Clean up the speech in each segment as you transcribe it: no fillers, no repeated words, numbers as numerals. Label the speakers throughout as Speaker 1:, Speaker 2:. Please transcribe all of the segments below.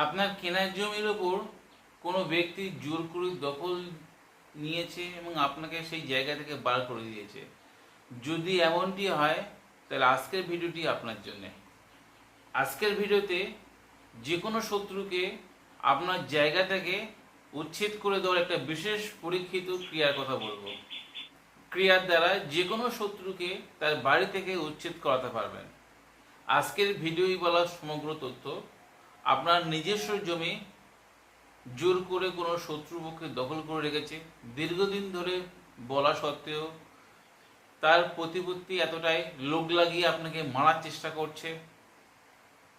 Speaker 1: আপনার কেনা জমির ওপর কোনো ব্যক্তি জোর করে দখল নিয়েছে এবং আপনাকে সেই জায়গা থেকে বার করে দিয়েছে। যদি এমনটি হয় তাহলে আজকের ভিডিওটি আপনার জন্যে। আজকের ভিডিওতে যে কোনো শত্রুকে আপনার জায়গা থেকে উচ্ছেদ করে দেওয়ার একটা বিশেষ পরীক্ষিত ক্রিয়ার কথা বলবো। ক্রিয়ার দ্বারা যে কোনো শত্রুকে তার বাড়ি থেকে উচ্ছেদ করাতে পারবেন। আজকের ভিডিওই বলা সমগ্র তথ্য। আপনার নিজস্ব জমি জোর করে কোনো শত্রুপক্ষে দখল করে রেখেছে, দীর্ঘদিন ধরে বলা সত্ত্বেও তার প্রতিপত্তি এতটাই লোক লাগিয়ে আপনাকে মারার চেষ্টা করছে।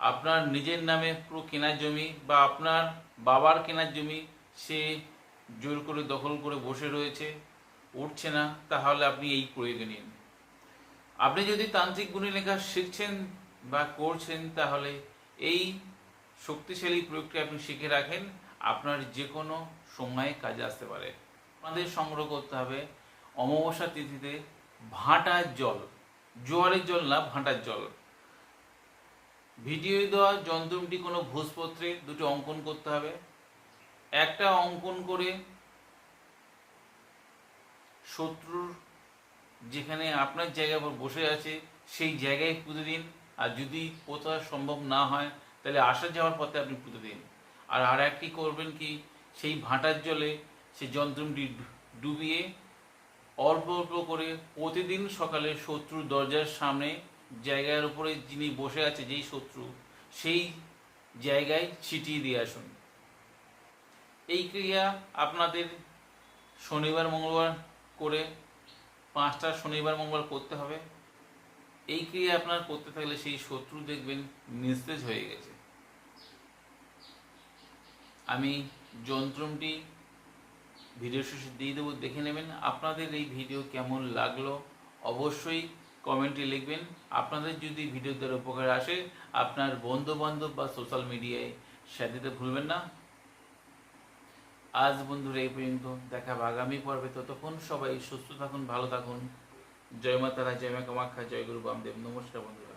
Speaker 1: আপনার নিজের নামে পুরো কেনা জমি বা আপনার বাবার কেনার জমি সে জোর করে দখল করে বসে রয়েছে, উঠছে না, তাহলে আপনি এই প্রয়োগে নিন। আপনি যদি তান্ত্রিক গুণী লেখা শিখছেন বা করছেন তাহলে এই শক্তিশালী প্রয়োগটি আপনি শিখে রাখেন, আপনার যে কোনো সময়ে কাজে আসতে পারে। আমাদের সংগ্রহ করতে হবে অমাবস্যা তিথিতে ভাঁটার জল, জোয়ারের জল না, ভাঁটার জল। ভিডিও দেওয়া যন্ত্রটি কোনো ভোজপত্রে দুটো অঙ্কন করতে হবে। একটা অঙ্কন করে শত্রুর যেখানে আপনার জায়গা পর বসে আছে সেই জায়গায় পুঁতে দিন। আর যদি পোতা সম্ভব না হয় তাহলে আসা যাওয়ার পথে আপনি পুঁতে দিন। আর একটি করবেন কি, সেই ভাঁটার জলে সেই যন্ত্রটি ডুবিয়ে অল্প অল্প করে প্রতিদিন সকালে শত্রুর দরজার সামনে জায়গার উপরে যিনি বসে আছে, যেই শত্রু, সেই জায়গায় ছিটিয়ে দিয়ে আসুন। এই ক্রিয়া আপনাদের শনিবার মঙ্গলবার করে 5টা শনিবার মঙ্গলবার করতে হবে। এই ক্রিয়া আপনার করতে থাকলে সেই শত্রু দেখবেন নিস্তেজ হয়ে গেছে। আমি যন্ত্রটি ভিডিও শেষে দিয়ে দেবো, দেখে নেবেন। আপনাদের এই ভিডিও কেমন লাগলো অবশ্যই কমেন্টে লিখবেন। আপনাদের যদি ভিডিও দ্বারা উপকার আসে আপনার বন্ধু বান্ধব বা সোশ্যাল মিডিয়ায় শেয়ার দিতে ভুলবেন না। আজ বন্ধুরা এই পর্যন্ত, দেখা হবে আগামী পর্বে। ততক্ষণ সবাই সুস্থ থাকুন, ভালো থাকুন। জয় মা তারা, জয় মা কামাখ্যা, জয় গুরু বামদেব। নমস্কার বন্ধুরা।